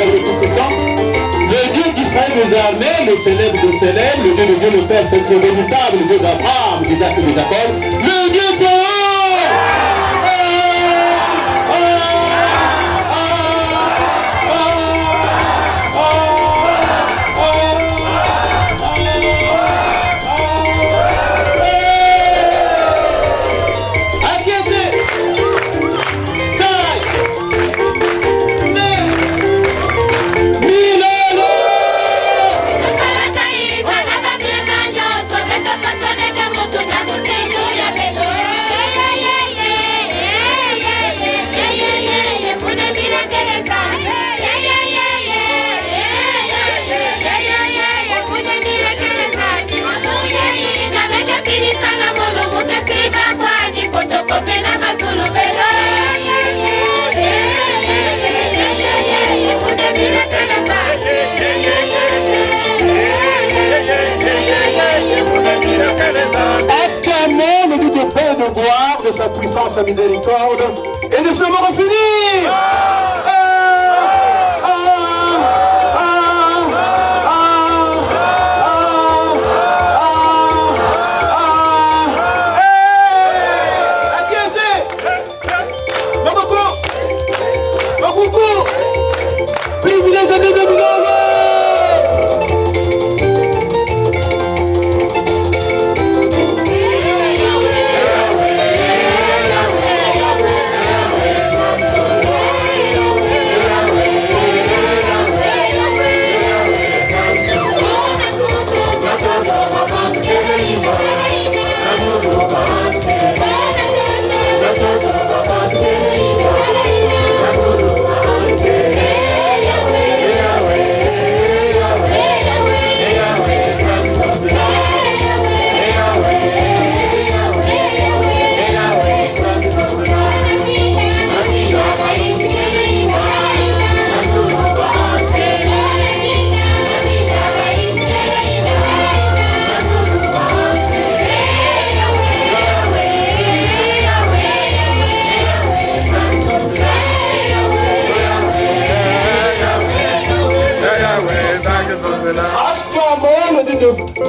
Père le Tout-Puissant, le Dieu d'Israël des armées, le célèbre de célèbres, le Dieu de Dieu, le Père, c'est le véritable, le Dieu d'Abraham, d'Isaac et de Jacob, le Dieu de de sa puissance, sa miséricorde, et de ce moment fini.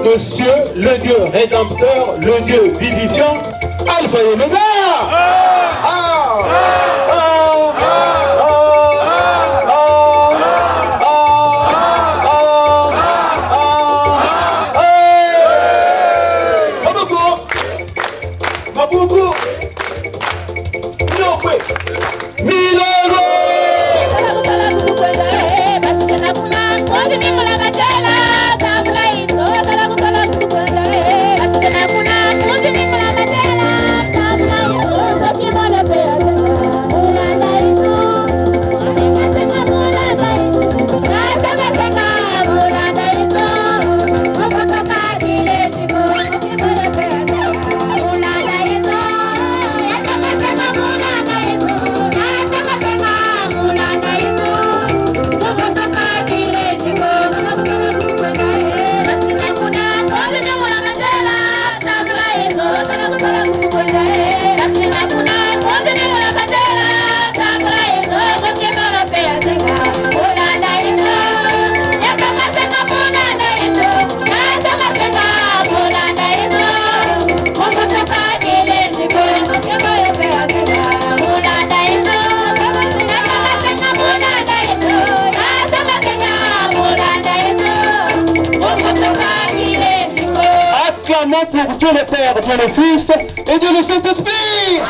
Le cieux, le Dieu rédempteur, le Dieu vivifiant, Alpha et Omega. Pour Dieu le Père, Dieu le Fils et Dieu le Saint-Esprit.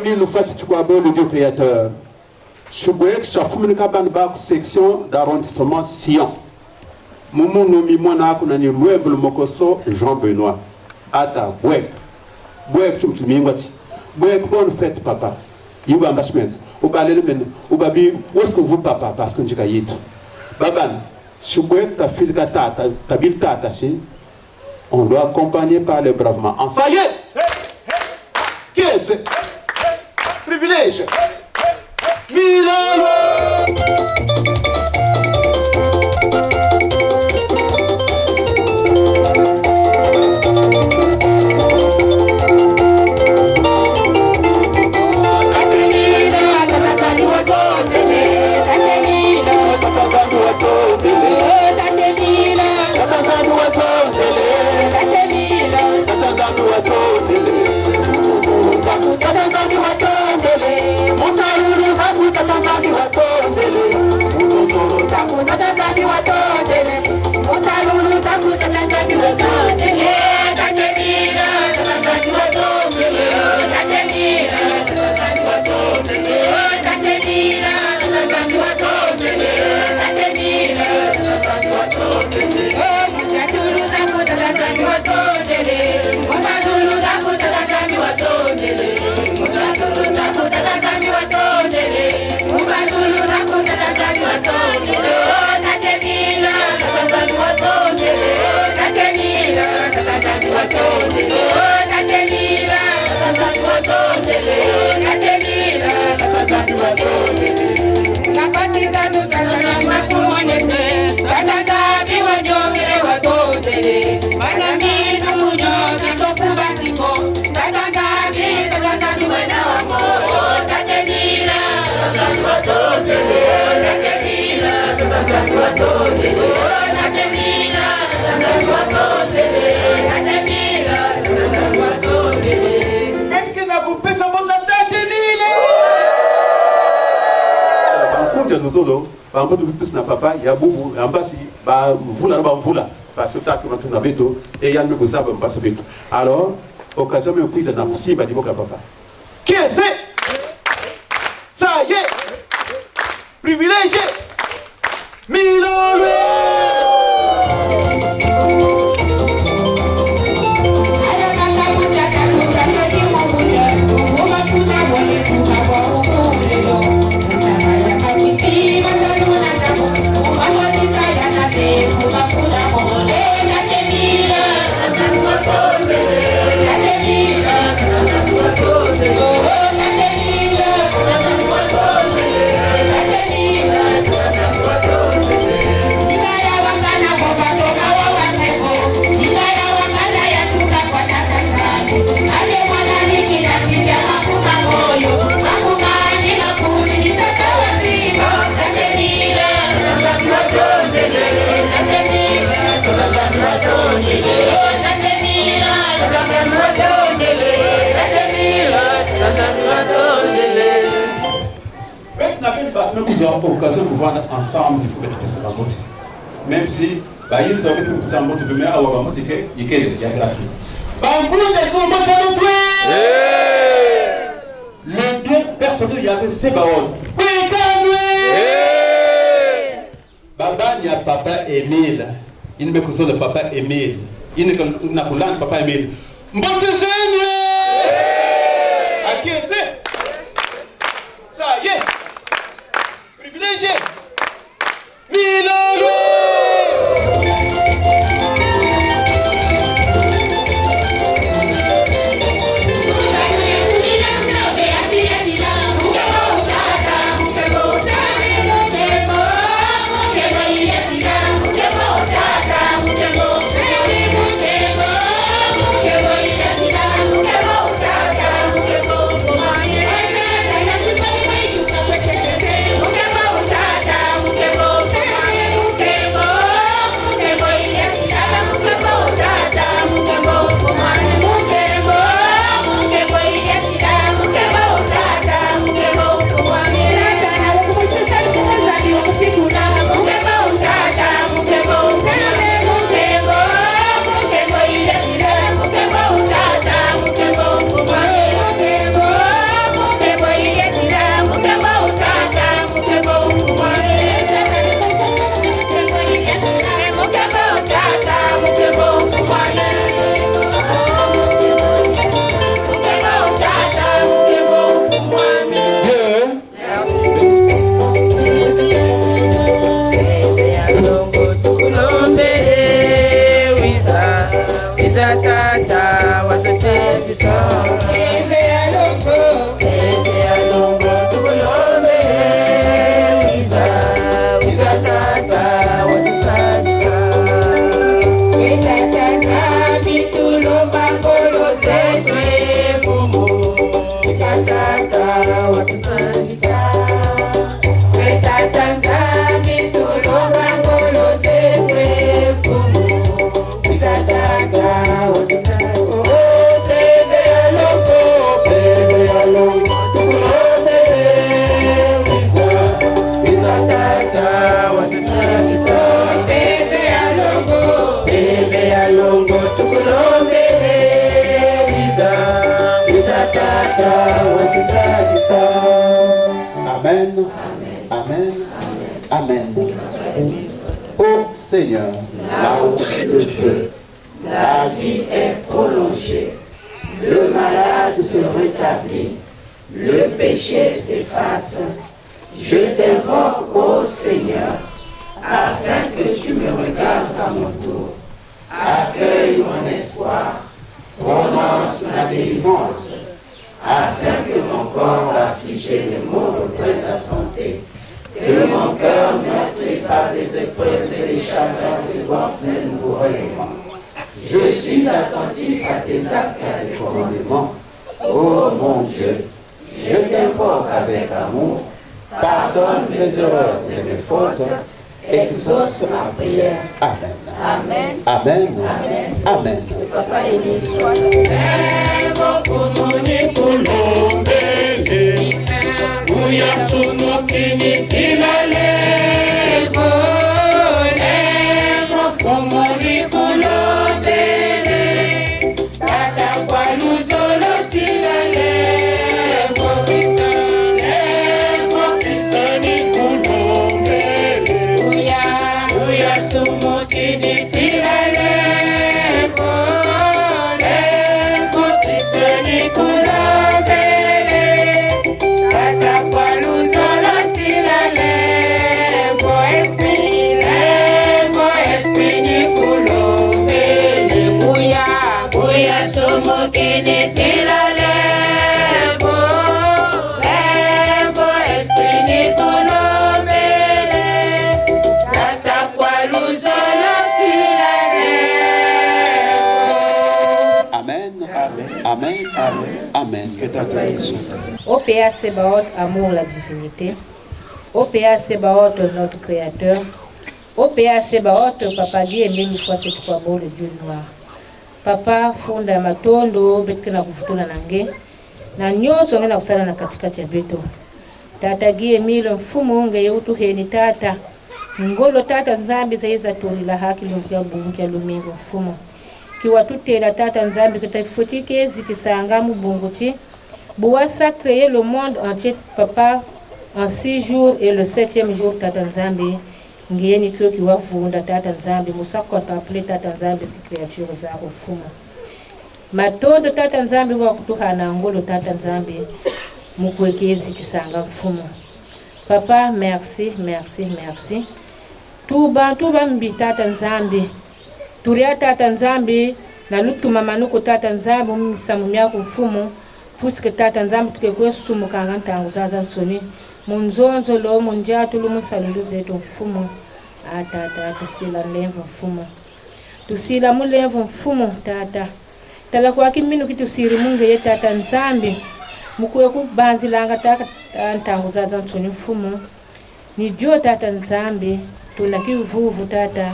mille nous fasse tu le Dieu créateur. Chouek chafumini kabani ba section d'arrondissement Sion. Mumu nomi mwana kunani lwembe mokoso Jean Benoît. Ata bwek. Bwek chumchumi ngati. Bwek bonne fête papa. Yuba mbashmen. Ubalele men. Ubabi où est-ce que vous papa parce que njika yitu. Baban. Chouek ta fille ta bil tata si. On doit accompagner par les bravement. En ça y est. Qu'est-ce? Privilège. Milano. Papa, il y a beaucoup, en bas, parce que tu as un veto, et il y a un peu de veto. Alors, occasion de prise dans le cible, papa. Qui est ce? Ça y est, privilégié, Milano. Nous avons l'occasion de voir ensemble, il faut mettre ça en mode. Même si, ils ont mis ça en mode, mais à Ouagamot, il y a gratuit. Les deux personnes, il y avait Sébaon. Baba, il y a papa Émile. Il me connaît le papa Émile. Il n'a pas le papa Émile. À qui est-ce? Ça y est. Privilégié. Milano. Seigneur, là où tu le veux, la vie est prolongée, le malade se rétablit, le péché s'efface. Je t'invoque, ô Seigneur, afin que tu me regardes à mon tour. Accueille mon espoir, prononce ma délivrance, afin que mon corps affligé ne mort reprenne la santé, que mon cœur meurtri par des épreuves et des chagrins se gonfle un nouveau rayonnement. Je suis attentif à tes actes et à tes commandements. Ô mon Dieu, je t'invoque avec amour, pardonne mes erreurs et mes fautes, exauce ma prière. Amen. Amen. Amen. Amen. Amen. Papa Élie soit OPA Sébaoth, amour la divinité. OPA Sébaoth, notre créateur. OPA Sébaoth, Papa Dieu aimé une fois cette fois beau le Dieu noir. Papa funda matondo betkina kufutuna nange na nyoso ngena kusala na katikati ya beto. Tata gie milo mfumo unge yutu heni tata. Ngolo tata nzambi zaiza tuli la haki lumpia bungia lumingo mfumo. Kiwa tutela tata nzambi kitafutike zitisanga mubunguti. Bouassa créer le monde entier, papa, en 6 jours et le 7e jour, tata nzambi. Ngiyeni kyo kiwa funda tata nzambi. Musa contempler tata nzambi si créature za ufuma. Matondo tata nzambi wa kutuhana ngolo tata nzambi. Mukwekezi kisanga mfumo. Papa, merci, merci, merci. Tuba mbi tata nzambi. Turia tata nzambi na lutu mamanuko tata nzambi mmisamu myako mfumo. Puisque tata nzambi tukekwe sumu kanga ntangu zaza nsoni. Munzonzo lo munjatu lu munsalundu zetu mfumo. Tata tusila lemvu mfumo. Tusila mulemvu mfumo tata. Tala kwa kiminu kitusiri munge ye tata nzambi. Mukuwe kubanzi langa tata ntangu zaza nsoni mfumo. Nijua tata nzambi. Tunakivuvu tata.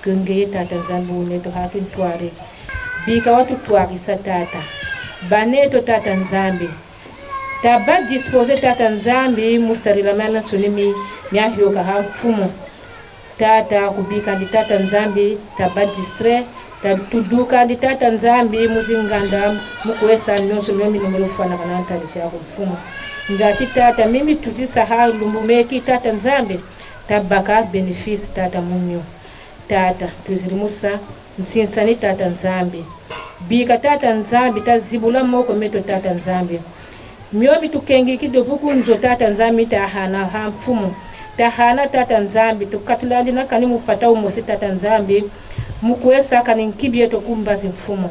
Kenge tata nzambi uneto haki ntwari. Bika watu tuarisa tata. Baneto tata nzambi. Taba dispose tata nzambi musarila mana tsunimi miahyoka ha mfumo. Tata kubika di tata nzambi taba distre tuduka di tata nzambi muzinganda mukwesa nyonso mimi nimulufana kana ntalisi ya mfumo. Ngati tata mimi tuzisahau lumbumeki tata nzambi tabaka benefice tata munyo. Tata tuzirimusa nsinsani tata nzambi. Bika tata nzambi tazibula moko meto tata nzambi. Myobi tukengi kidovuku nzo tata nzambi tahana ha mfumo. Tahana tata nzambi tukatulandi na kani mupata umosi tata nzambi. Mukwesa kani nkibie to kumbazi mfumo.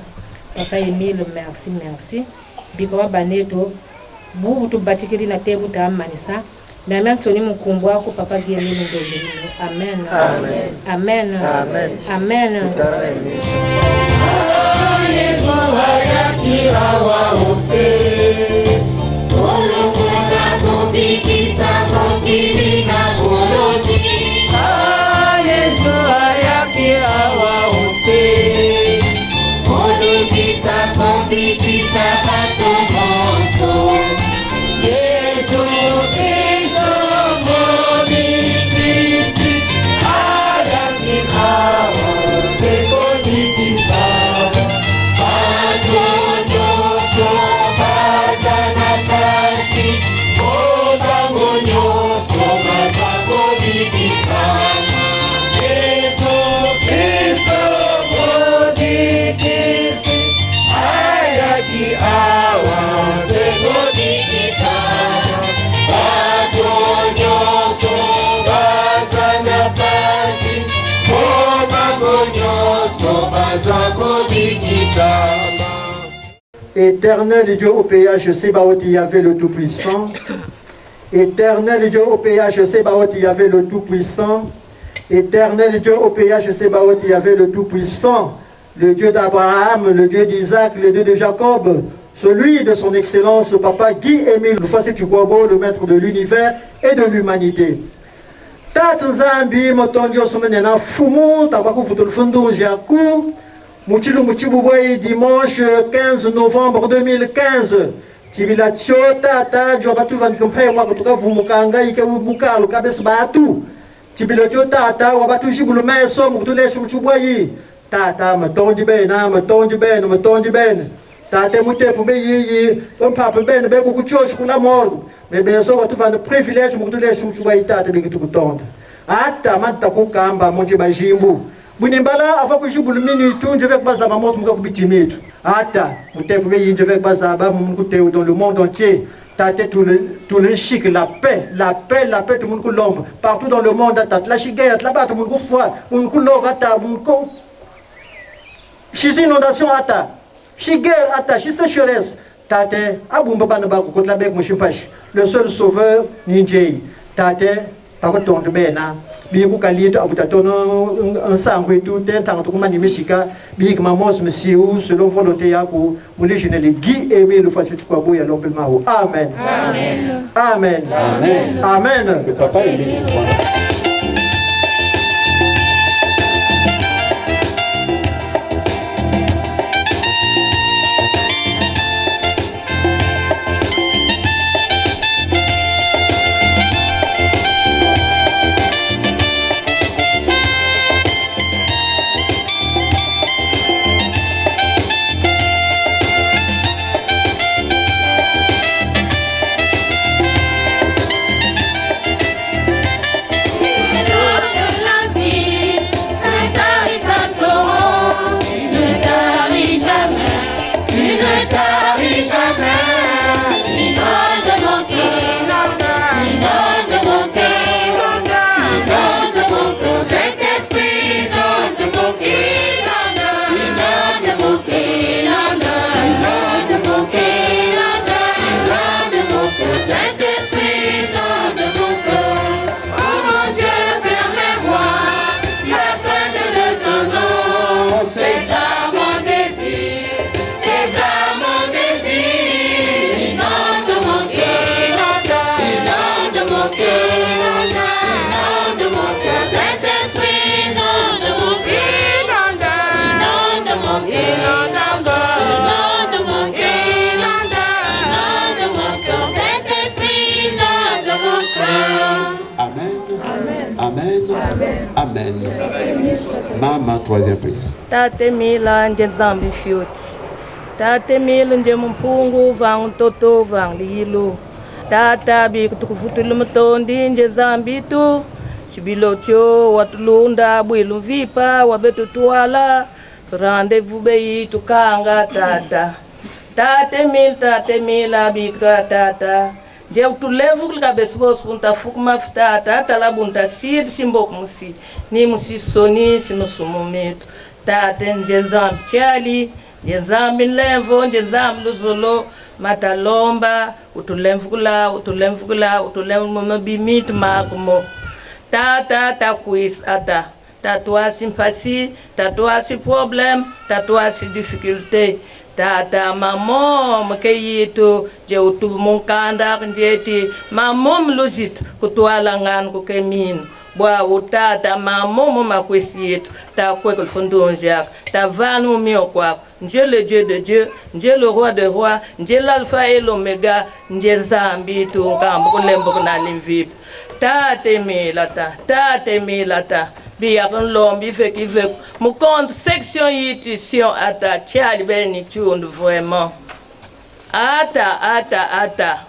Papa Emile merci merci. Bika wabaneto bubu tubatikiri na tebu tamanisa. Na mensoni mkumbu wako papa gie mimi ndio. Amen. Amen. Amen. Amen. Amen. Yesu hayakira wa ose. Olokonga kupikisa mokili na bolozi. Yesu hayakira wa ose. Olokisa kupikisa patomoso. Yesu Kristo mobikisi. Hayakira wa ose kupikisa. Yesu Éternel Dieu au péage Sébaoth, Yahvé le Tout-Puissant. Éternel Dieu au péage Sébaoth, Yahvé le Tout-Puissant. Éternel Dieu au péage Sébaoth, Yahvé le Tout-Puissant. Le Dieu d'Abraham, le Dieu d'Isaac, le Dieu de Jacob, celui de son excellence, Papa Guy-Émile Lufasi-Tukwabo, le maître de l'univers et de l'humanité. Tata Nzambi, Motondio Somenena Fumu, Tabakou Futul Fundu Jaku, Muchilu Muchibouboy, dimanche 15 novembre 2015. Tibila Tata, Jobatu Van Compré, Wakutuka Vumukanga, Ike Wubuka, le Kabes Batu. Tibila Tata, Wabatu Jibulu Meso, Mutule Shumchuboyi. Tata, Maton du Ben, Maton du Ben, Maton du Ben. Tata Mouté pour Beyi, un papa Ben, Bekou Choch, pour la mort. Mais bien sûr, tu vas le privilège, Mutule Shumchuboyi, Tata, de Tukutonde. Ata, Matakou Kamba, Monjiba Jimbu. Bunimbala, avant que je vous le minute, je vais pas à ma mort, je vais Ata, je vais pas à dans le monde entier. Tate tout le chic, la paix, tout le monde l'ombre. Partout dans le monde, la chiguette, là-bas, tout le monde foi, tout le monde ata, chez inondation ata, chiguette ata, chez sécheresse. Tate, abumba banabaku, contre la bec, le seul sauveur, Ninjay. Tate, par contre, de Bena. Biku kalito abutatono ensemble tout un temps tout comme nimeshika bik mamos monsieur selon volonté yako muli jeneli Guy Aimé le fasit kwa boya lompelmao. Amen. Amen. Amen. Amen. Amen. Le papa est béni. Amen. Maman, troisième prière. Tate mila nje zambi fioti. Tate mila nje mpungu vang toto vang lilu. Tata bi kutukufutulu mtondi nje zambi tu. Chibilotyo watulunda bwilu vipa wabetu tuwala. Rendez-vous beyi tukanga tata. Tate mila bi tata. Je utulevu kulika besibos punta fukuma fitata tala bunta sid simbok musi ni musi soni sinusumumetu tate njezam chali njezam levo njezam luzolo matalomba utulemvukula mabimit makumo tata takuis ata tatual sympathie tatual si problème tatual si difficulté tata mamom kayito je utu munkanda njeti mamom luzit kutwala ngan ko kemin bwa utata mamom makwesiet ta kwekol fondonjak ta vanu miokwa Dieu le Dieu de Dieu, Dieu le roi de rois, Dieu l'alpha et l'oméga, Dieu zambi tu ngambo kulembo na limvip tate milata biyaron lombi fek ivek mu compte section yitution ata tiali beni tund vraiment ata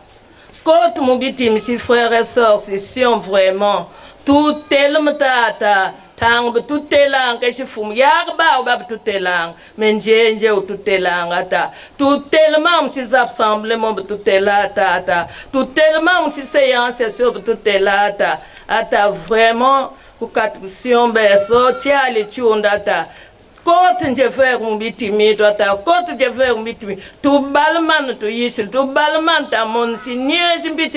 côte mu bitim si frères et sœurs session vraiment tout tellement tata tang tout telang ke si fum yarba ba tout telang menje ou tout telang ata tout tellement si rassemblement tout telata tout tellement si séance sur tout telata ata vraiment ku katkusion beso tiali tunda ata Kote nje fer mbitimi tota kote nje fer mbitimi tu balman tu yisil tu balman ta mon sinye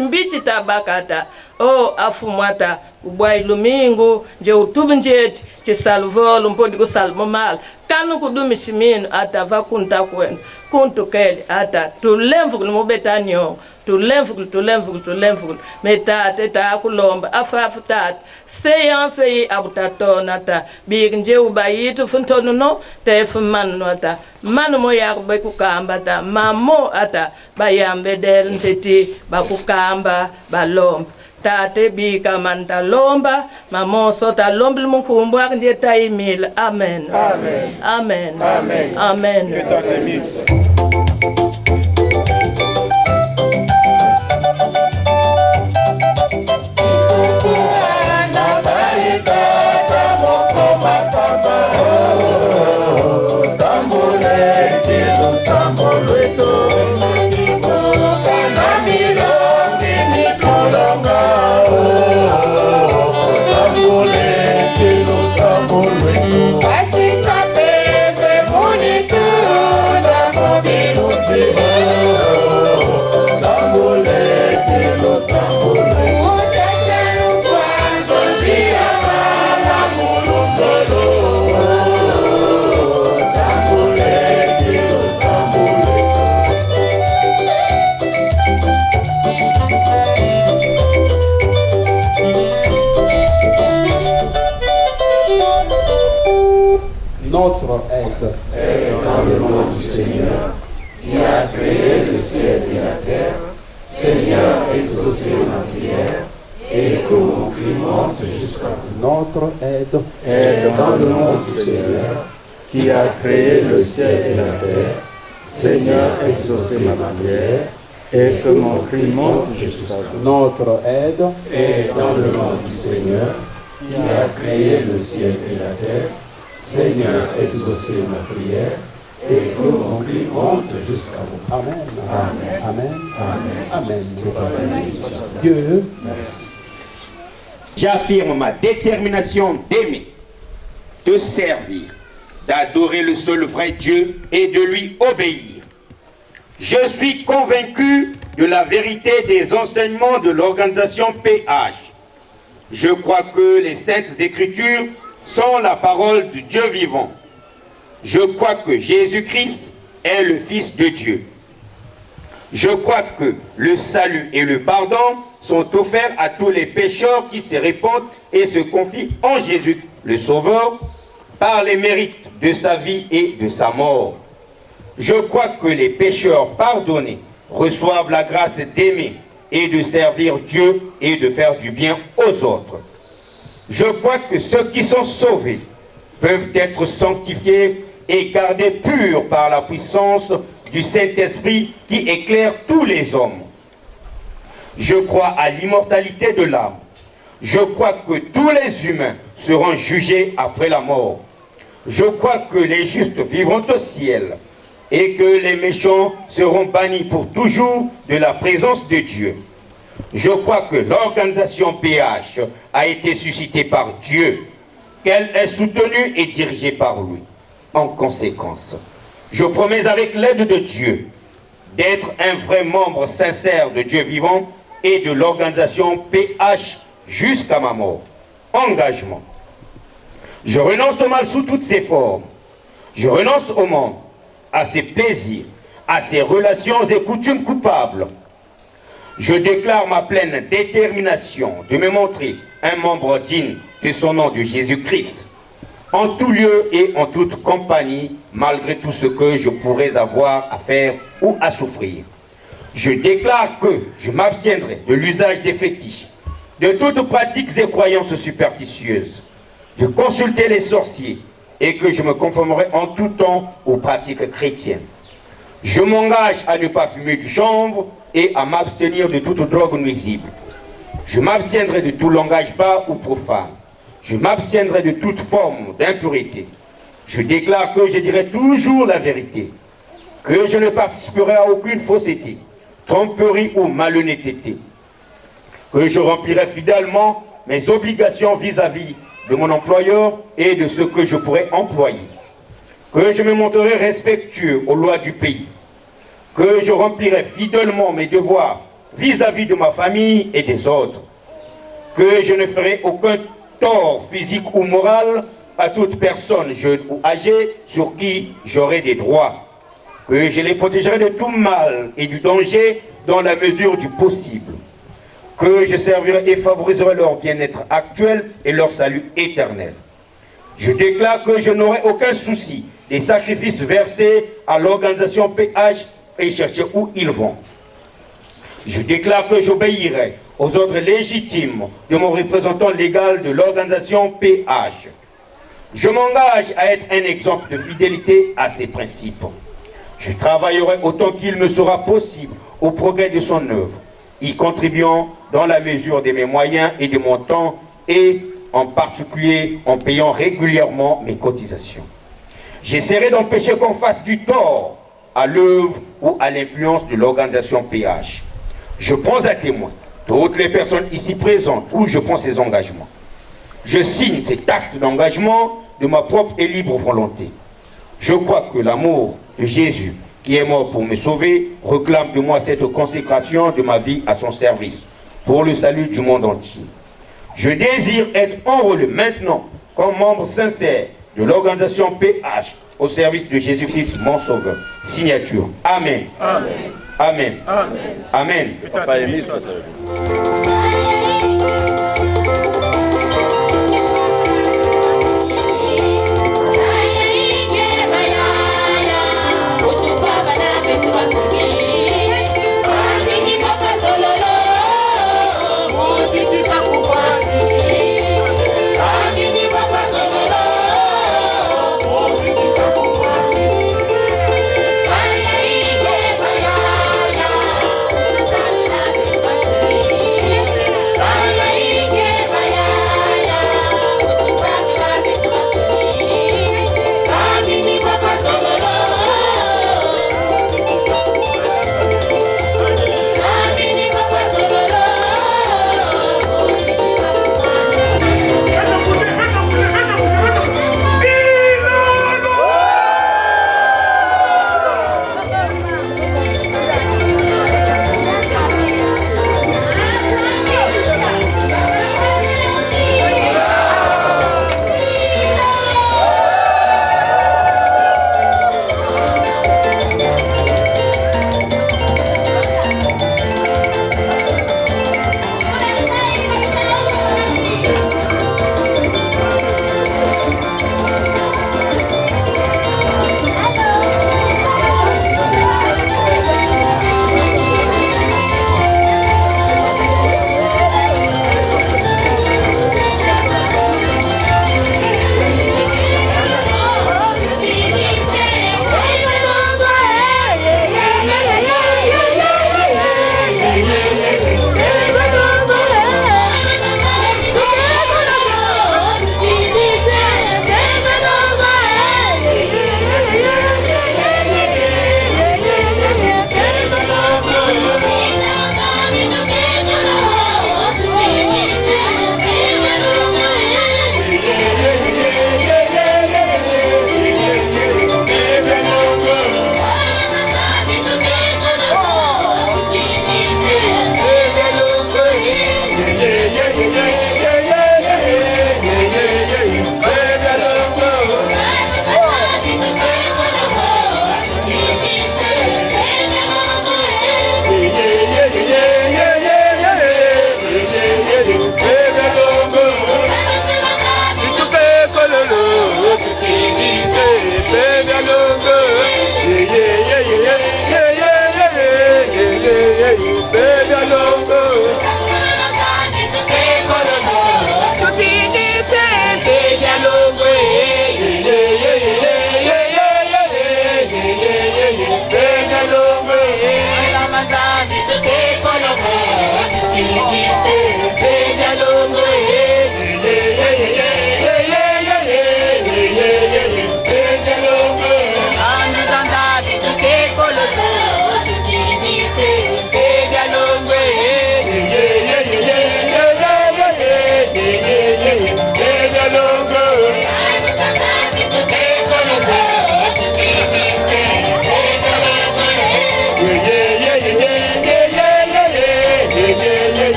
mbiti tabakata o afumata ubwai lumingo nje utubnjet te salvol mpodi ko salmo mal kanu kudumi shimin ata vakunta kwen kuntu kele ata tu lemvu no betanyo tu lemvu meta teta kulomba afafutat séance yi abutato nata bi nje ubayitu funtono no tefman nota manu mo yak ba kukamba ta mamo ata bayambe del nteti bakukamba balomba tate bi kamanta lomba mamo sota lomba munkumbu nje taimil amen amen Que tate mixe. Notre aide est dans le nom du Seigneur, qui a créé le ciel et la terre. Seigneur, exaucez ma prière, et que mon cri monte jusqu'à vous. Notre aide Est dans le nom du Seigneur, qui a créé le ciel et la terre. Seigneur, exaucez ma prière, et que mon cri monte jusqu'à vous. Notre aide Est dans le nom du Seigneur, qui a créé le ciel et la terre. Seigneur, exaucez ma prière, et que mon cri monte jusqu'à vous. Amen. Amen. Amen. Amen. Dieu, J'affirme ma détermination d'aimer, de servir, d'adorer le seul vrai Dieu et de lui obéir. Je suis convaincu de la vérité des enseignements de l'organisation PH. Je crois que les Saintes Écritures sont la parole du Dieu vivant. Je crois que Jésus-Christ est le Fils de Dieu. Je crois que le salut et le pardon sont offerts à tous les pécheurs qui se répandent et se confient en Jésus, le Sauveur, par les mérites de sa vie et de sa mort. Je crois que les pécheurs pardonnés reçoivent la grâce d'aimer et de servir Dieu et de faire du bien aux autres. Je crois que ceux qui sont sauvés peuvent être sanctifiés et gardés purs par la puissance du Saint-Esprit qui éclaire tous les hommes. Je crois à l'immortalité de l'âme. Je crois que tous les humains seront jugés après la mort. Je crois que les justes vivront au ciel et que les méchants seront bannis pour toujours de la présence de Dieu. Je crois que l'organisation PH a été suscitée par Dieu, qu'elle est soutenue et dirigée par lui. En conséquence, je promets avec l'aide de Dieu d'être un vrai membre sincère de Dieu vivant et de l'organisation PH jusqu'à ma mort. Engagement. Je renonce au mal sous toutes ses formes. Je renonce au monde, à ses plaisirs, à ses relations et coutumes coupables. Je déclare ma pleine détermination de me montrer un membre digne de son nom de Jésus-Christ, en tout lieu et en toute compagnie, malgré tout ce que je pourrais avoir à faire ou à souffrir. Je déclare que je m'abstiendrai de l'usage des fétiches, de toutes pratiques et croyances superstitieuses, de consulter les sorciers et que je me conformerai en tout temps aux pratiques chrétiennes. Je m'engage à ne pas fumer du chanvre et à m'abstenir de toute drogue nuisible. Je m'abstiendrai de tout langage bas ou profane. Je m'abstiendrai de toute forme d'impureté. Je déclare que je dirai toujours la vérité, que je ne participerai à aucune fausseté, tromperie ou malhonnêteté, que je remplirai fidèlement mes obligations vis-à-vis de mon employeur et de ceux que je pourrais employer. que je me montrerai respectueux aux lois du pays, que je remplirai fidèlement mes devoirs vis-à-vis de ma famille et des autres, que je ne ferai aucun tort physique ou moral à toute personne jeune ou âgée sur qui j'aurai des droits, que je les protégerai de tout mal et du danger dans la mesure du possible, que je servirai et favoriserai leur bien-être actuel et leur salut éternel. Je déclare que je n'aurai aucun souci des sacrifices versés à l'organisation PH et chercher où ils vont. Je déclare que j'obéirai aux ordres légitimes de mon représentant légal de l'organisation PH. Je m'engage à être un exemple de fidélité à ses principes. Je travaillerai autant qu'il me sera possible au progrès de son œuvre, y contribuant dans la mesure de mes moyens et de mon temps, et en particulier en payant régulièrement mes cotisations. J'essaierai d'empêcher qu'on fasse du tort à l'œuvre ou à l'influence de l'organisation PH. Je prends à témoin toutes les personnes ici présentes où je prends ces engagements. Je signe cet acte d'engagement de ma propre et libre volonté. Je crois que l'amour de Jésus, qui est mort pour me sauver, réclame de moi cette consécration de ma vie à son service, pour le salut du monde entier. Je désire être enrôlé maintenant comme membre sincère de l'organisation PH au service de Jésus-Christ, mon Sauveur. Signature. Amen. Amen. Amen. Amen. Amen. Papa Émile,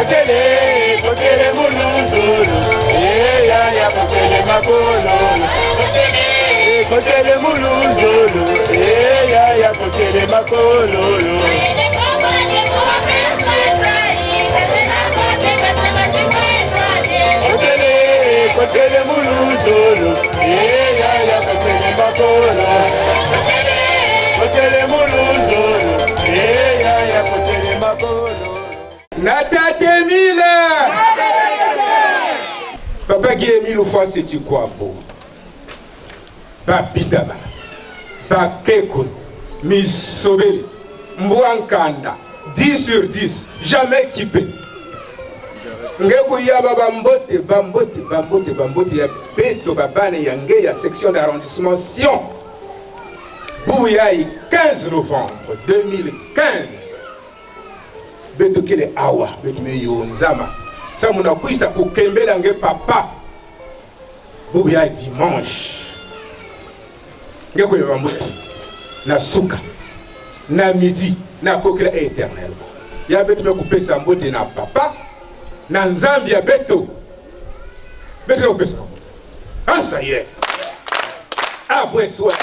Kotele muluzulu, ya kotele makololo. Kotele muluzulu, ya kotele makololo. Kotele muluzulu, ya kotele makololo. Kotele muluzulu, ya kotele makololo. Natate Mila. Papa Guy Émile fois c'est quoi beau. Ba bidaba. Ba keko. Misobele. Mbwankanda. 10 sur 10. Jamais équipé. Ngeko ya bambote ya beto babane ya nge ya section d'arrondissement Sion. Bouyai 15 novembre 2015. Beto kele awa beto me yonzama. Ça mona kuisa kukembela nge papa. Bouyai dimanche. Ngeko ya bambote na suka na midi na kokela éternel. Ya beto me kupesa mbote na papa. Na nzambi ya beto kopesa. Ah ça y est. Après soir.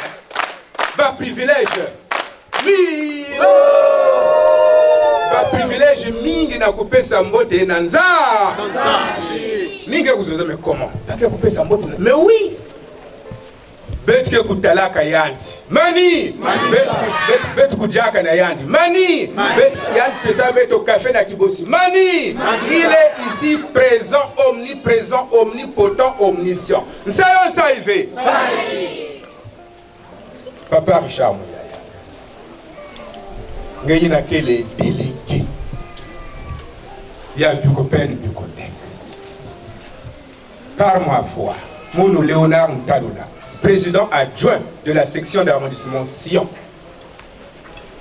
Ba privilège. Ba privilège mingi na kopesa mbote na nzambi. Mingi kuzoza mais comment? Pas kopesa mbote. Mais oui. Betu kutalaka yandi. Mani. Betu kujaka na yandi. Mani. Betu yandi pesa betu café na kibosi. Mani. Il est ici présent, omniprésent, omnipotent, omniscient. Nsayo saive. Papa Richard Mouyaya. Ngayi na kele délégué. Ya Bukopen Bukotek. Par ma voix, Mounou Léonard Mtaloula, président adjoint de la section d'arrondissement Sion.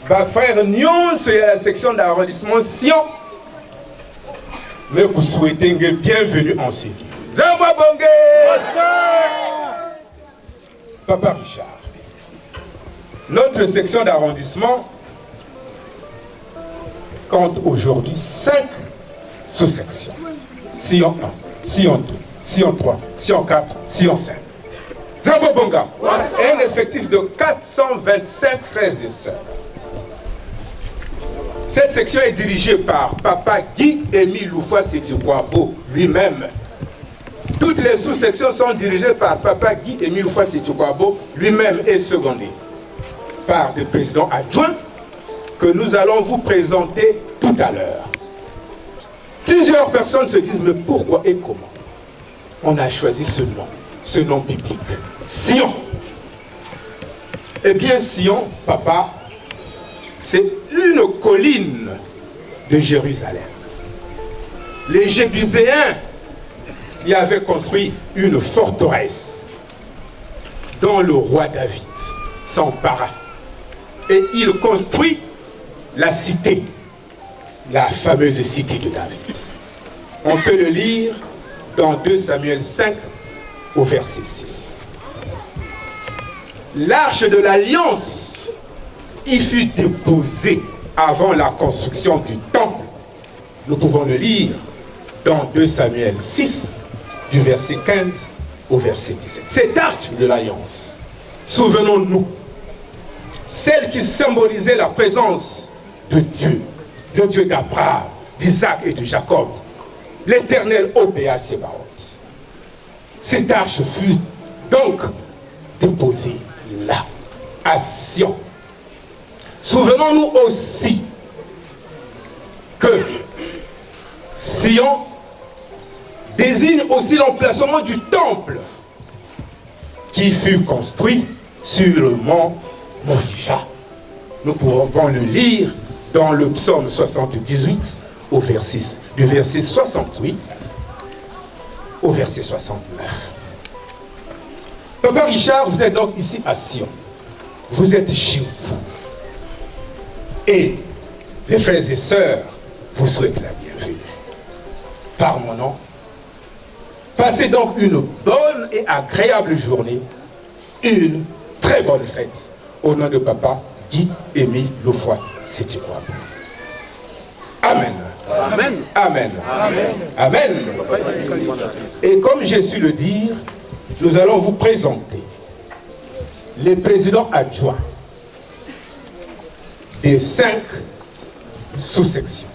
Ma frère Nyon, c'est la section d'arrondissement Sion. Mais vous souhaitez une bienvenue en ces lieux. Zamba Bongé! Papa Richard. Notre section d'arrondissement compte aujourd'hui 5 sous-sections. Sion 1, Sion 2, Sion 3, Sion 4, Sion 5. Zambobonga, un effectif de 425 frères et sœurs. Cette section est dirigée par Papa Guy Émile Loufoua Sétoukwabo lui-même. Toutes les sous-sections sont dirigées par Papa Guy Émile Loufoua Sétoukwabo lui-même et secondées par le président adjoint que nous allons vous présenter tout à l'heure. Plusieurs personnes se disent mais pourquoi et comment on a choisi ce nom biblique, Sion. Eh bien Sion, papa, c'est une colline de Jérusalem. Les Jébuséens y avaient construit une forteresse dont le roi David s'empara. Et il construit la cité, la fameuse cité de David. On peut le lire dans 2 Samuel 5 au verset 6. L'arche de l'alliance y fut déposée avant la construction du temple. Nous pouvons le lire dans 2 Samuel 6 du verset 15 au verset 17. Cette arche de l'alliance, souvenons-nous, celle qui symbolisait la présence de Dieu, le Dieu d'Abraham, d'Isaac et de Jacob, l'Éternel OPA Sébaoth. Cette arche fut donc déposée là, à Sion. Souvenons-nous aussi que Sion désigne aussi l'emplacement du temple qui fut construit sur le mont Morija. Nous pouvons le lire dans le psaume 78 au verset, du verset 68 au verset 69. Papa Richard, vous êtes donc ici à Sion. Vous êtes chez vous. Et les frères et sœurs vous souhaitent la bienvenue. Par mon nom, passez donc une bonne et agréable journée, une très bonne fête, au nom de Papa Guy Émile Loufoua Sétoukwabo. Amen. Amen. Amen. Amen. Et comme j'ai su le dire, nous allons vous présenter les présidents adjoints des 5 sous-sections.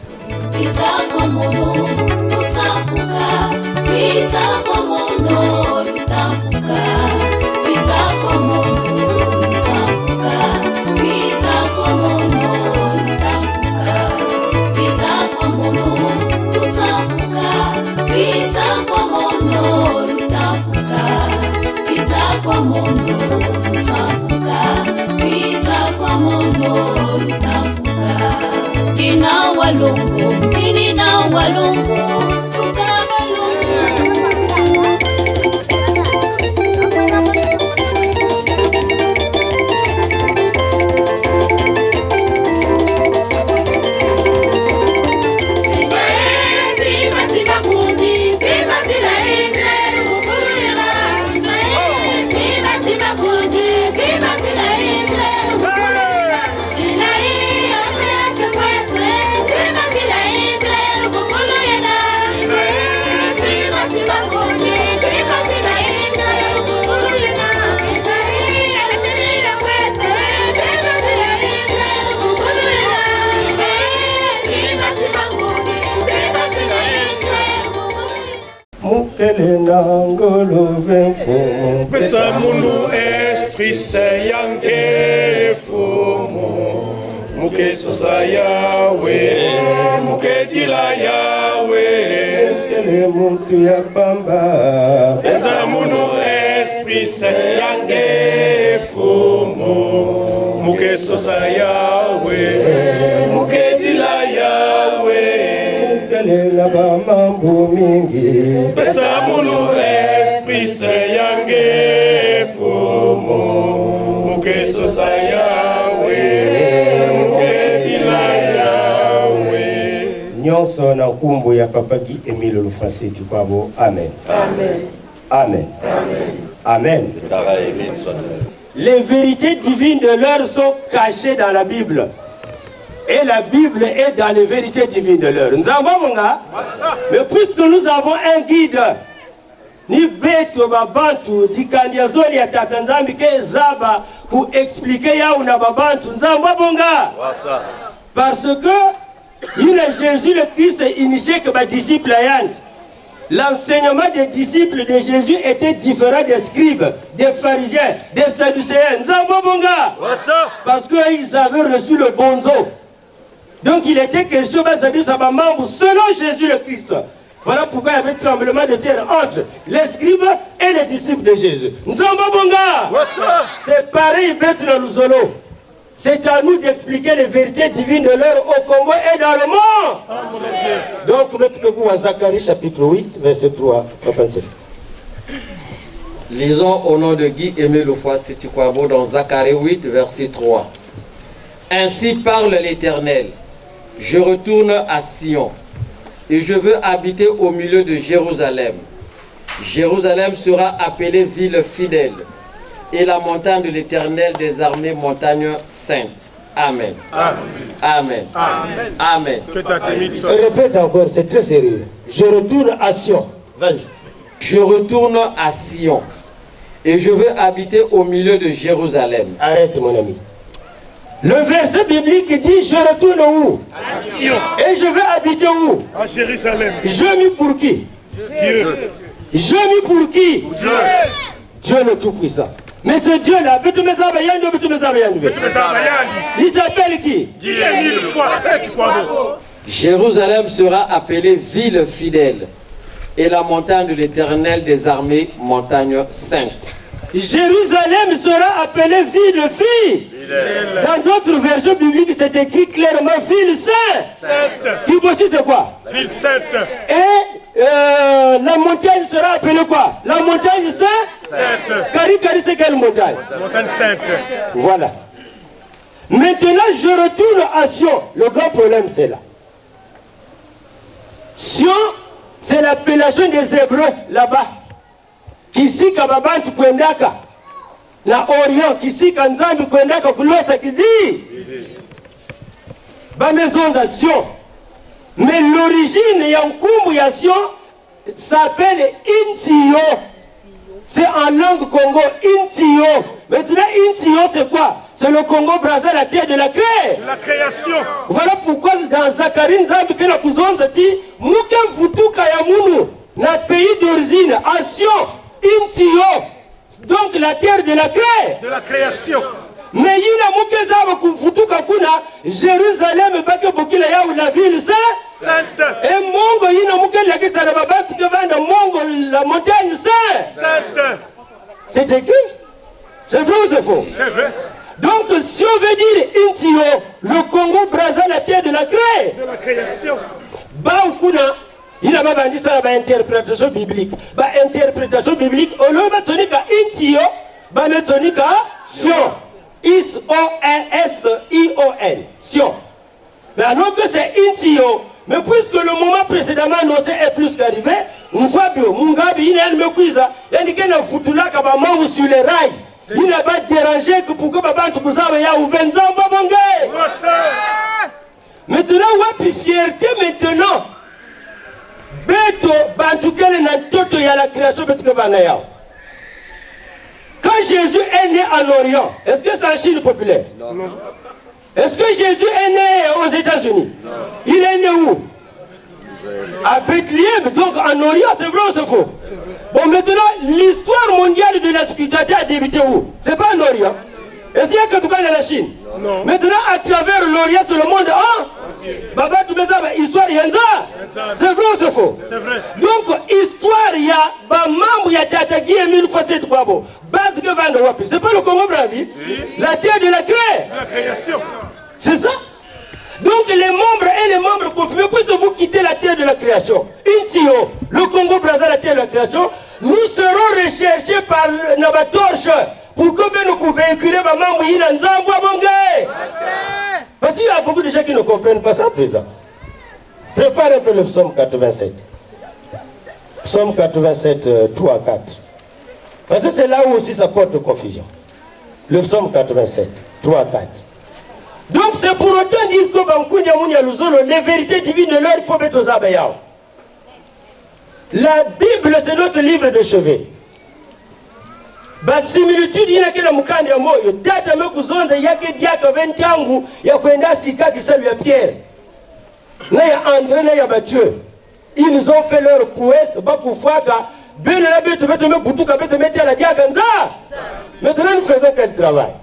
Ina walungu, inina walungu, Pesa mundu Esprit Saint yange fumu Muke sosa Yahweh Muke dila Yahweh Mukele muntu ya bamba Pesa mundu Esprit Saint yange fumu Muke sosa Yahweh Muke dila Yahweh Mukele mambo mingi Pesa mundu Esprit Saint yange fumu Muke sosa Yahweh Muke dila Yahweh Nyonso na kumbu ya Papa Guy Émile Lufasi Tukwabo. Amen. Amen. Amen. Amen. Les vérités divines de l'heure sont cachées dans la Bible. Et la Bible est dans les vérités divines de l'heure. Nous avons mais puisque nous avons un guide, ni beto babantu dikandiazoli ya tatanzambi ke zaba pour expliquer ya una babantu nzamba bonga parce que il est Jésus le Christ initié que les disciples ayant. L'enseignement des disciples de Jésus était différent des scribes, des pharisiens, des sadducéens. Nzamba bonga parce qu'ils avaient reçu le bonzo. Donc il était question selon Jésus le Christ. Voilà pourquoi il y avait tremblement de terre entre les scribes et les disciples de Jésus. C'est pareil, Bête dans Luzolo. C'est à nous d'expliquer les vérités divines de l'heure au Congo et dans le monde. Donc, mettez-vous à Zacharie chapitre 8, verset 3. Lisons au nom de Guy Aimé Lufasi Tukwabo dans Zacharie 8, verset 3. Ainsi parle l'Éternel. Je retourne à Sion. Et je veux habiter au milieu de Jérusalem. Jérusalem sera appelée ville fidèle, et la montagne de l'Éternel des armées, montagne sainte. Amen. Amen. Amen. Amen. Répète encore, c'est très sérieux. Je retourne à Sion. Vas-y. Je retourne à Sion, et je veux habiter au milieu de Jérusalem. Arrête mon ami. Le verset biblique dit je retourne où? À Sion. Et je vais habiter où? À Jérusalem. Je mis pour qui? Dieu. Je mis pour qui? Dieu. Dieu le Tout-Puissant. Mais ce Dieu-là, il s'appelle qui? Jérusalem sera appelée ville fidèle, et la montagne de l'Éternel des armées, montagne sainte. Jérusalem sera appelée ville fille. Dans d'autres versions bibliques, c'est écrit clairement ville sainte. Kiboshi, c'est quoi? Ville sainte. Et la montagne sera appelée quoi? La montagne sainte. Kari, c'est quelle montagne? Montagne sainte. Voilà. Maintenant, je retourne à Sion. Le grand problème, c'est là. Sion, c'est l'appellation des Hébreux là-bas. Kisika babantu kwendaka na Orient, kisika nzambi kwendaka kulosa kizi. Ba maison à Sion. Mais l'origine Yankumbu Yassion s'appelle Intio. C'est en langue Congo, Intio. Maintenant, Intio, c'est quoi? C'est le Congo-Brazza, la terre de la création. La création. Voilà pourquoi dans Zacharie Nzambi que la Kuzonda dit Muke Futuka Yamunu, notre pays d'origine, Assion, Intio. Donc la terre de la création. De la création. Mais il a Muke Zaba Futuka Kuna, Jérusalem, Bake Bokila Yaou, la ville sainte. Et Mongo, il a Muke Lakisa Rababat, que va de Mongo, la montagne sainte. C'est écrit. C'est vrai ou c'est faux? C'est vrai. Donc, si on veut dire Intio, le Congo-Brazza, la terre de la création. De la création. Baoukuna, il n'a pas dit ça, interprétation biblique. Interprétation biblique, au lieu de Sonika Intio, Sonika Sion. S-O-N-S-I-O-N. Sion. Mais alors que c'est Intio, mais puisque le moment précédemment annoncé est plus qu'arrivé, Mfabio, Mungabi, il y a une mekuiza, il y a une foutula qui va manger sur les rails. Il n'a pas dérangé que pour que papa tu vous avez ou 20 ans, babangé. Maintenant, ouais, fierté maintenant. Beto, bantukele na toto ya la création betuke banaya. Quand Jésus est né en Orient, est-ce que c'est en Chine populaire? Non. Est-ce que Jésus est né aux États-Unis? Non. Il est né où? À Bethléem, donc en Orient, c'est vrai ou c'est faux? Bon, maintenant, l'histoire mondiale de la spiritualité a débuté où? C'est pas en Orient. Est-ce qu'il y a que tout cas dans la Chine? Non. Maintenant, à travers l'Orient, c'est le monde Baba, tu me dis, histoire, il y a c'est vrai ou c'est faux? C'est vrai. Donc, histoire, il y a Bamambu, il y a Tatagi et mille fois cette Kwabo. Base que va de Wapi. C'est pas le Congo Bravi? La terre de la création. La création. C'est ça? Donc les membres et les membres confirmés, puisque vous quittez la terre de la création, Intio, le Congo-Brazza, la terre de la création, nous serons recherchés par Nabatorche pour que nous véhiculer ma maman Yina Nzambwa Bongé. Parce qu'il y a beaucoup de gens qui ne comprennent pas ça, président. Prépare un peu le psaume 87. Psaume 87, 3 à 4. Parce que c'est là où aussi ça porte confusion. Le psaume 87, 3 à 4. Donc c'est pour autant dire que Bankunya Mounia Luzolo, les vérités divines de l'heure, il faut mettre aux abayao. La Bible, c'est notre livre de chevet. La similitude, il y a que la mukande ya moyo. Data me kuzonda yake diaka 20 yangu ya kwenda sika kisalu ya Pierre. Na ya André, na ya Mathieu. Ils ont fait leur prouesse, bakufaka, ben la bête, bête me boutuka, bête me la diaka nza. Maintenant nous faisons quel travail?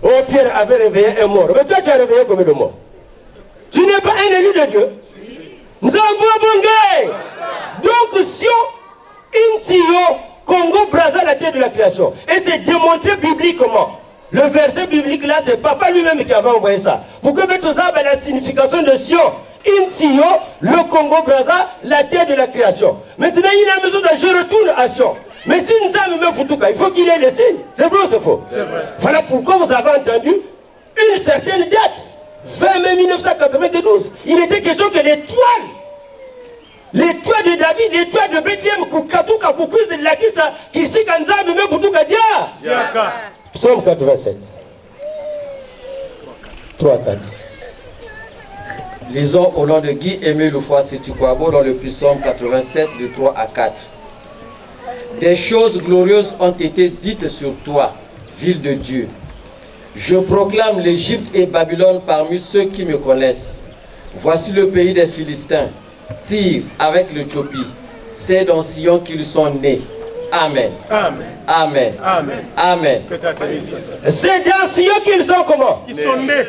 Oh, Pierre avait réveillé un mort. Mais toi, tu as réveillé combien de morts? Tu n'es pas un élu de Dieu. Nous avons bongé. Donc, Sion, Intio, Congo-Brazza, la terre de la création. Et c'est démontré bibliquement. Le verset biblique là, c'est Papa lui-même qui avait envoyé ça. Pour que mettre ça, la signification de Sion, Intio, le Congo-Brazza, la terre de la création. Maintenant, il a besoin de je retourne à Sion. Mais si nous avons même Futuka, il faut qu'il ait des signes. C'est vrai ou c'est faux? C'est vrai. Voilà pourquoi vous avez entendu une certaine date, fin mai 1992. Il était question que les toits de David, les toits de Bethléem, Kukatuka, Kukuiz de Lakisa, Kisikanza, Nume Futuka Dia. Psaume 87. 3 4. Lisons au nom de Guy Aimé Loufoua Sétikwabo dans le psaume 87, de 3 à 4. Des choses glorieuses ont été dites sur toi, ville de Dieu. Je proclame l'Égypte et Babylone parmi ceux qui me connaissent. Voici le pays des Philistins, Tyr avec l'Éthiopie. C'est dans Sion qu'ils sont nés. Amen. Amen. Amen. Amen. Amen. C'est dans Sion qu'ils sont comment? Ils sont nés.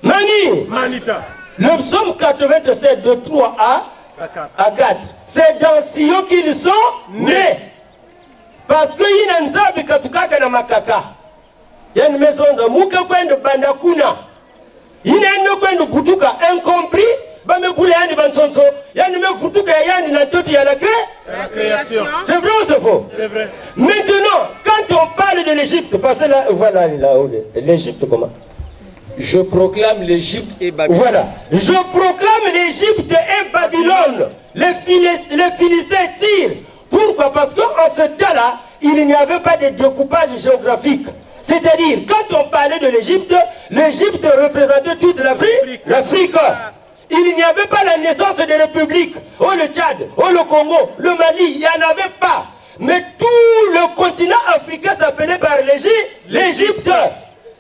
Mani. Manita. Le psaume 87 de 3 à 4. C'est dans Sion qu'ils sont nés. Parce que il y a une zabi katukaka na makaka. Il y a une maison de muka kwendo bandakuna. Il y a une kwendo butuka incompris. Ba me boule yani bansonso. Il y a une me futuka yani na toti ya la création. C'est vrai ou c'est faux? C'est vrai. Maintenant, quand on parle de l'Égypte, parce que là, voilà là-haut, l'Égypte comment? Je proclame l'Égypte et Babylone. Voilà. Je proclame l'Égypte et Babylone. Les Philistins tirent. Pourquoi? Parce qu'en ce temps-là, il n'y avait pas de découpage géographique. C'est-à-dire, quand on parlait de l'Égypte, l'Égypte représentait toute l'Afrique. il n'y avait pas la naissance des républiques. Oh le Tchad, oh le Congo, le Mali, il n'y en avait pas. Mais tout le continent africain s'appelait par l'Égypte.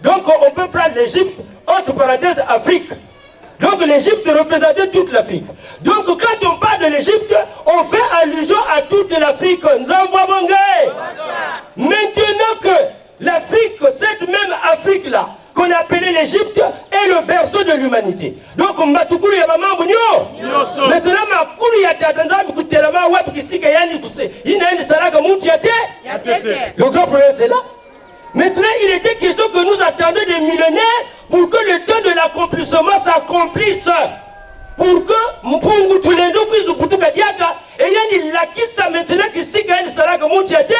Donc on peut prendre l'Égypte, entre parenthèses, Afrique. Donc l'Égypte représentait toute l'Afrique. Donc quand on parle de l'Égypte, on fait allusion à toute l'Afrique. Maintenant que l'Afrique, cette même Afrique-là, qu'on appelait l'Égypte, est le berceau de l'humanité. Donc Mbatukuru ya maman bunyo. Maintenant makuru ya tatanzami kutelama wapi kisika yani kuse. Inaenda salaka mutu ya te. Le grand problème c'est là. Maintenant, il était question que nous attendions des millénaires pour que le temps de l'accomplissement s'accomplisse. Pour que Mpungu Tulendo puisse Kutuka Diaka et Yanni Lakissa maintenant qui s'y gagne Salaka Moutiate.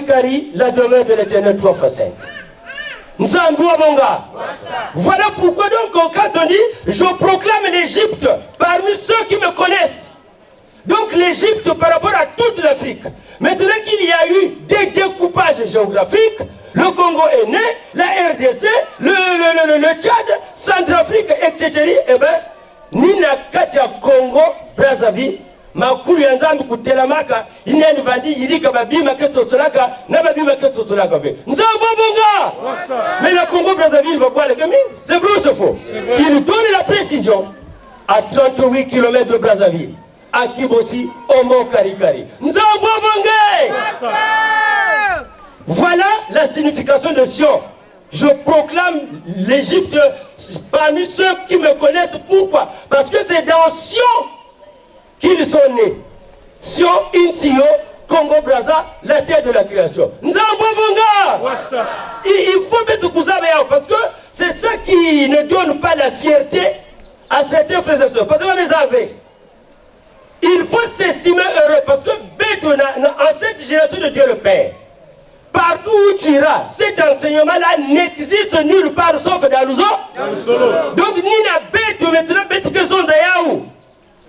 Kari, la demeure de l'Éternel 3 fois 5. Voilà pourquoi donc quand on dit je proclame l'Égypte parmi ceux qui me connaissent. Donc l'Égypte par rapport à toute l'Afrique. Maintenant qu'il y a eu des découpages géographiques, le Congo est né, la RDC, le Tchad, Centrafrique, etc. Eh bien, Nina Katia Congo, Brazzaville, Makulu Yanzambi Kutelamaka, Inyani Vandi, Yirika Babima Ketotolaka, Nababima Ketotolaka. Mais le Congo, Brazzaville va boire les gamins. C'est vrai ou c'est faux? Il donne la précision à 38 km de Brazzaville. À Kibosi, Omo Karikari. Voilà la signification de Sion. Je proclame l'Égypte parmi ceux qui me connaissent. Pourquoi? Parce que c'est dans Sion qu'ils sont nés. Sion, Intio, Congo-Brazza, la terre de la création. Il faut mettre Kouzaméa parce que c'est ça qui ne donne pas la fierté à certains frères et sœurs. Parce que les avait. Il faut s'estimer heureux parce que en cette génération de Dieu le Père, partout où tu iras, cet enseignement-là n'existe nulle part sauf dans le solo. Donc, Nina Beto maintenant Beto que son d'ayaou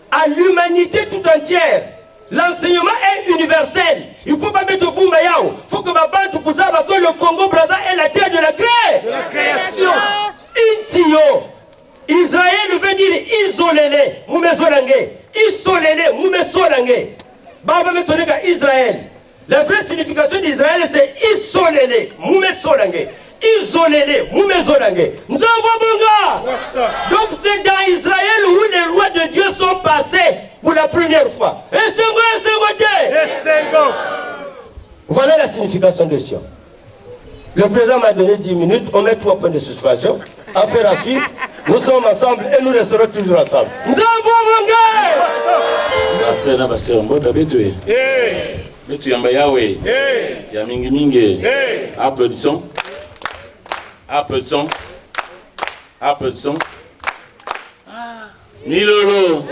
à l'humanité tout entière. L'enseignement est universel. Il ne faut pas mettre au bout Mayaou. Il faut que ma bande pour ça, que le Congo-Brazza est la terre de la création. Intio. Israël veut dire isolé, Moumezolangue. Isolé, Moumezolangue. Baba Metonega Israël. La vraie signification d'Israël c'est isolé, Moumezolangue. Isolé, Moumezolangue. Donc c'est dans Israël où les lois de Dieu sont passées pour la première fois. Voilà la signification de Sion. Le président m'a donné 10 minutes, on met 3 points de suspension. Affaire à suivre, nous sommes ensemble et nous resterons toujours ensemble. Nous avons affaire na basi mbota betu. Betu yamba yawe. Ya mingi mingi. Applaudissons. Applaudissons. Applaudissons. Milolo.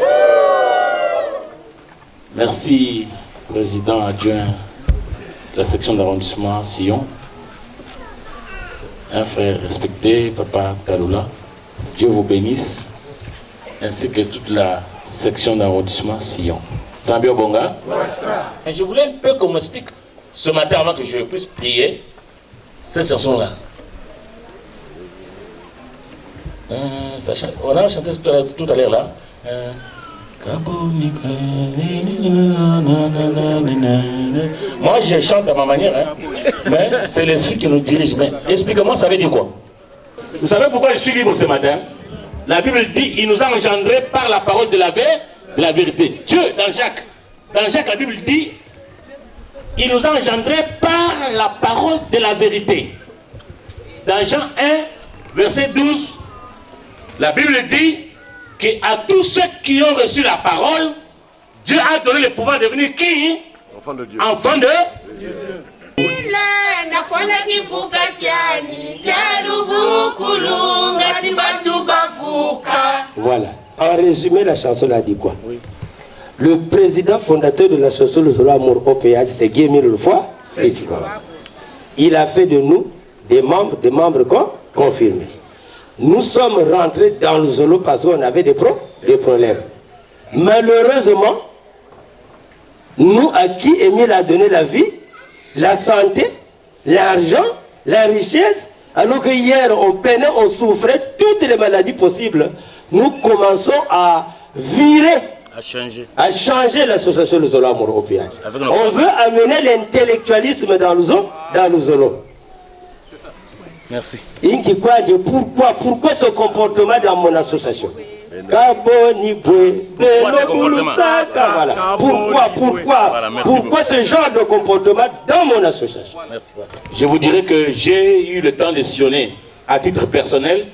Merci, président adjoint de la section d'arrondissement Sion. Un frère respecté, Papa Kaloula. Dieu vous bénisse, ainsi que toute la section d'arrondissement Sion. Zambio Bonga. Je voulais un peu qu'on m'explique ce matin avant que je puisse prier cette chanson-là. On a chanté tout à l'heure là. Moi je chante à ma manière, hein. Mais c'est l'esprit qui nous dirige. Mais expliquez-moi, ça veut dire quoi? Vous savez pourquoi je suis libre ce matin? La Bible dit il nous a engendrés par la parole de la vérité. Dieu, dans Jacques, la Bible dit il nous a engendrés par la parole de la vérité. Dans Jean 1, verset 12, la Bible dit qu'à tous ceux qui ont reçu la parole, Dieu a donné le pouvoir de devenir qui? Enfant de Dieu. Enfant de Dieu. Voilà. En résumé, la chanson a dit quoi? Oui. Le président fondateur de la chanson Le Solo Amour au péage, c'est Guy-Émile Lefoy. Il a fait de nous des membres confirmés. Nous sommes rentrés dans le Zolo parce qu'on avait des problèmes. Malheureusement, nous à qui Émile a donné la vie, la santé, l'argent, la richesse, alors que hier on peinait, on souffrait, toutes les maladies possibles, nous commençons à virer, à changer l'association de Zolo Amour au péage. On veut amener l'intellectualisme dans le Zolo. Merci. Pourquoi ce comportement dans mon association? Pourquoi ce genre de comportement dans mon association? Merci. Je vous dirais que j'ai eu le temps de sillonner à titre personnel,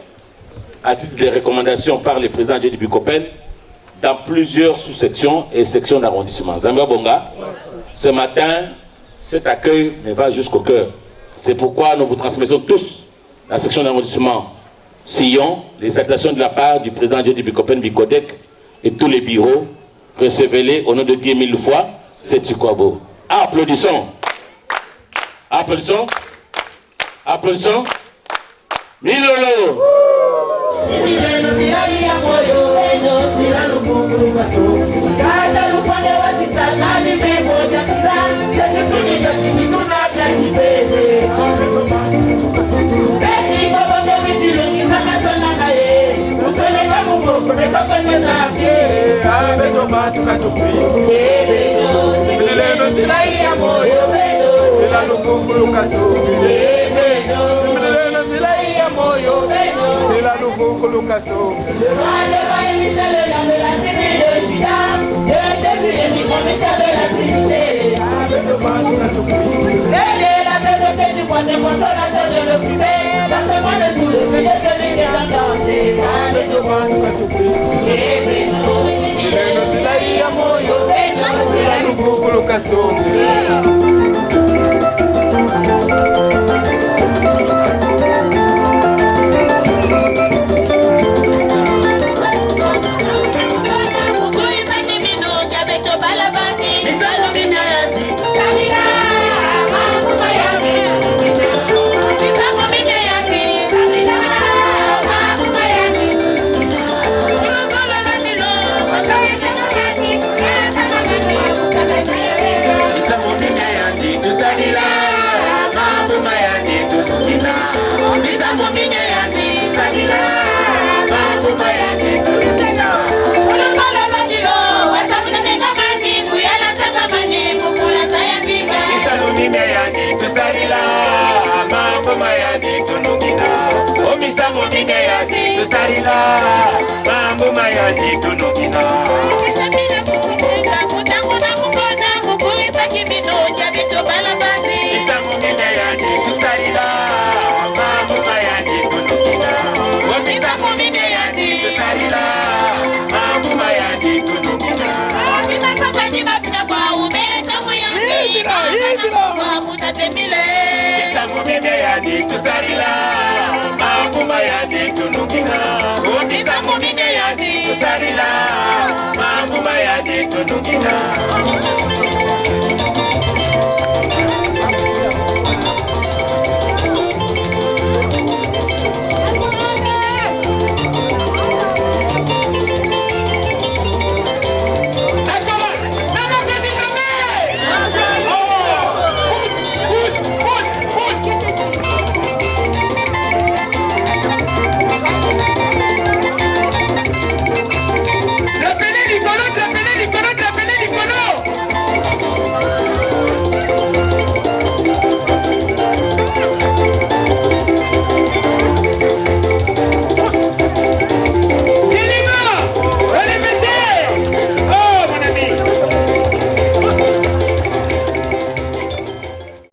à titre de recommandation par le président du Bicopel, dans plusieurs sous-sections et sections d'arrondissement. Zambia Bonga, ce matin, cet accueil me va jusqu'au cœur. C'est pourquoi nous vous transmettons tous la section d'arrondissement Sillon, les salutations de la part du président du Bicopel Bicodec et tous les bureaux. Recevez-les au nom de Guy mille fois, c'est Tikwabo. Applaudissons. Applaudissons. Applaudissons. Milolo.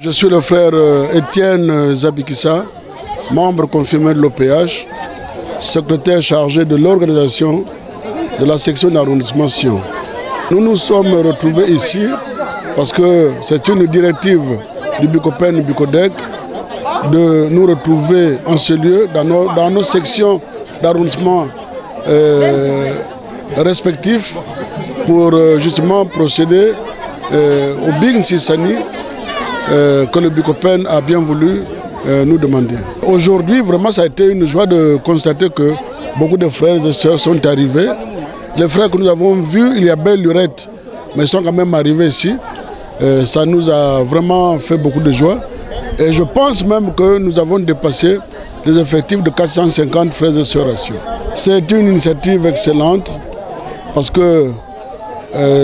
Je suis le frère Étienne Zabikissa, membre confirmé de l'OPH, secrétaire chargé de l'organisation de la section d'arrondissement Sion. Nous nous sommes retrouvés ici parce que c'est une directive du Bicopel Bicodec de nous retrouver en ce lieu dans nos sections d'arrondissement respectifs pour justement procéder au Big Nsissani que le Bicopel a bien voulu nous demander. Aujourd'hui, vraiment, ça a été une joie de constater que beaucoup de frères et sœurs sont arrivés. Les frères que nous avons vus, il y a belle lurette, mais ils sont quand même arrivés ici. Ça nous a vraiment fait beaucoup de joie. Et je pense même que nous avons dépassé les effectifs de 450 frères et sœurs. C'est une initiative excellente parce que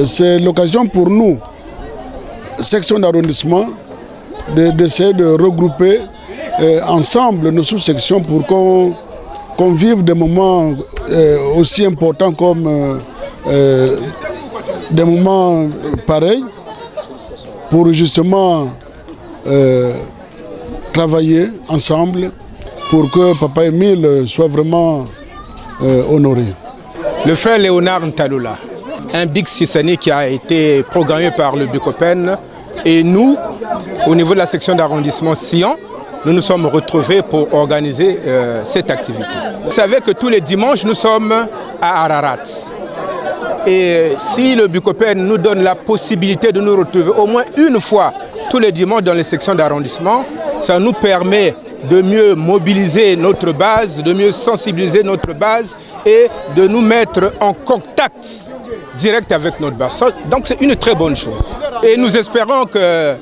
c'est l'occasion pour nous, section d'arrondissement, d'essayer de regrouper ensemble nos sous-sections pour qu'on vive des moments aussi importants comme des moments pareils pour justement travailler ensemble pour que Papa Émile soit vraiment honoré. Le frère Léonard Ntaloula, un Big Sissani qui a été programmé par le Bucopen, et nous, au niveau de la section d'arrondissement Sion, nous nous sommes retrouvés pour organiser cette activité. Vous savez que tous les dimanches, nous sommes à Ararat. Et si le Bucopen nous donne la possibilité de nous retrouver au moins une fois tous les dimanches dans les sections d'arrondissement, ça nous permet de mieux mobiliser notre base, de mieux sensibiliser notre base et de nous mettre en contact direct avec notre base. Donc c'est une très bonne chose. Et nous espérons que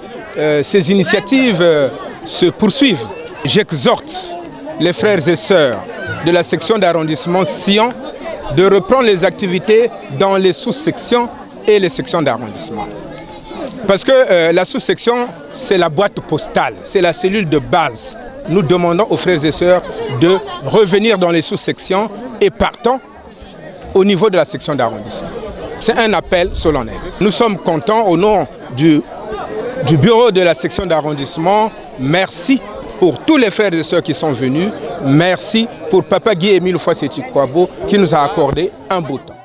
ces initiatives se poursuivent. J'exhorte les frères et sœurs de la section d'arrondissement Sion de reprendre les activités dans les sous-sections et les sections d'arrondissement. Parce que la sous-section, c'est la boîte postale, c'est la cellule de base. Nous demandons aux frères et sœurs de revenir dans les sous-sections et partant au niveau de la section d'arrondissement. C'est un appel solennel. Nous sommes contents au nom du bureau de la section d'arrondissement. Merci pour tous les frères et sœurs qui sont venus. Merci pour Papa Guy Émile Foissé Tikwabo qui nous a accordé un beau temps.